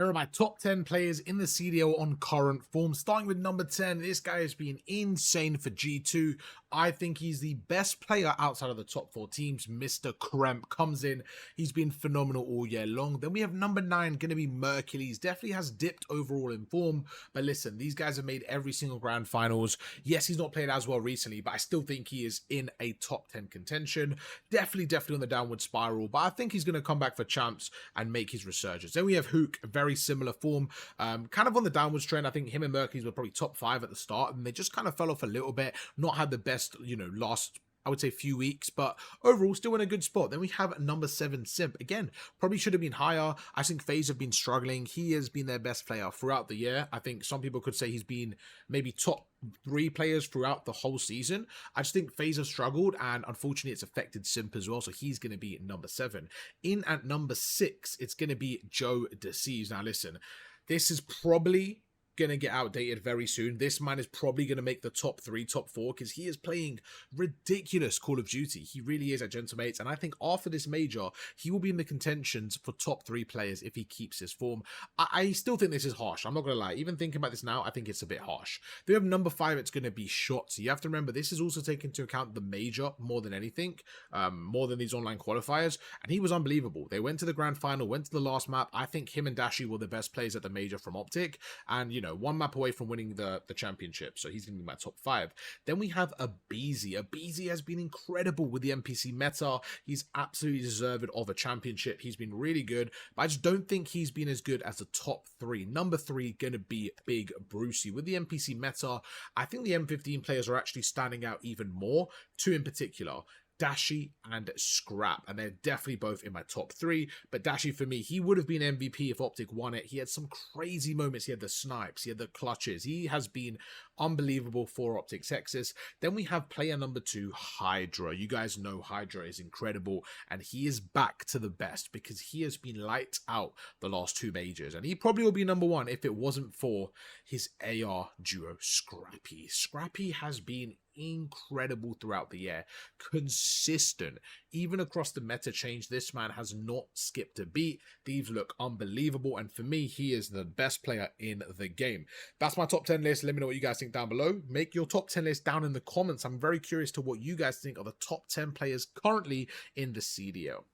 Here are my top 10 players in the CDL on current form. Starting with number 10, this guy has been insane for G2. I think he's the best player outside of the top 4 teams. Mr. Kremp comes in. He's been phenomenal all year long. Then we have number 9, going to be Mercules. Definitely has dipped overall in form. But listen, these guys have made every single grand finals. Yes, he's not played as well recently, but I still think he is in a top 10 contention. Definitely on the downward spiral. But I think he's going to come back for champs and make his resurgence. Then we have Hook, very similar form, kind of on the downwards trend. I think him and Mercules were probably top 5 at the start, and they just kind of fell off a little bit. Not had the best, last, I would say, few weeks, but overall still in a good spot. Then we have number 7, Simp. Again, probably should have been higher. I think FaZe have been struggling. He has been their best player throughout the year. I think some people could say he's been maybe top 3 players throughout the whole season. I just think FaZe have struggled, and unfortunately it's affected Simp as well, so he's going to be number 7. In at number 6, it's going to be Joe Deceives. Now listen, this is probably gonna get outdated very soon. This man is probably gonna make the top 3, top 4, because he is playing ridiculous Call of Duty. He really is at Gentlemates, and I think after this major, he will be in the contentions for top 3 players if he keeps his form. I still think this is harsh. I'm not gonna lie. Even thinking about this now, I think it's a bit harsh. Then we have number 5. It's gonna be Shot. So you have to remember, this is also taking into account the major more than anything, more than these online qualifiers, and he was unbelievable. They went to the grand final, went to the last map. I think him and Dashi were the best players at the major from Optic, and 1 map away from winning the championship, so he's going to be my top 5. Then we have Abeezy. Abeezy has been incredible with the NPC meta. He's absolutely deserved of a championship. He's been really good, but I just don't think he's been as good as the top 3. Number 3 going to be Big Brucey. With the NPC meta, I think the M15 players are actually standing out even more. 2 in particular, Dashi and Scrap, and they're definitely both in my top 3. But Dashi, for me, he would have been MVP if Optic won it. He had some crazy moments. He had the snipes, he had the clutches. He has been unbelievable for Optic Texas. Then we have player number 2, Hydra. You guys know Hydra is incredible, and he is back to the best because he has been lights out the last 2 majors, and he probably will be number 1 if it wasn't for his AR duo, Scrappy. Scrappy has been incredible throughout the year, consistent even across the meta change. This man has not skipped a beat. These look unbelievable, and for me, he is the best player in the game. That's my top 10 list. Let me know what you guys think down below. Make your top 10 list down in the comments. I'm very curious to what you guys think are the top 10 players currently in the CDL.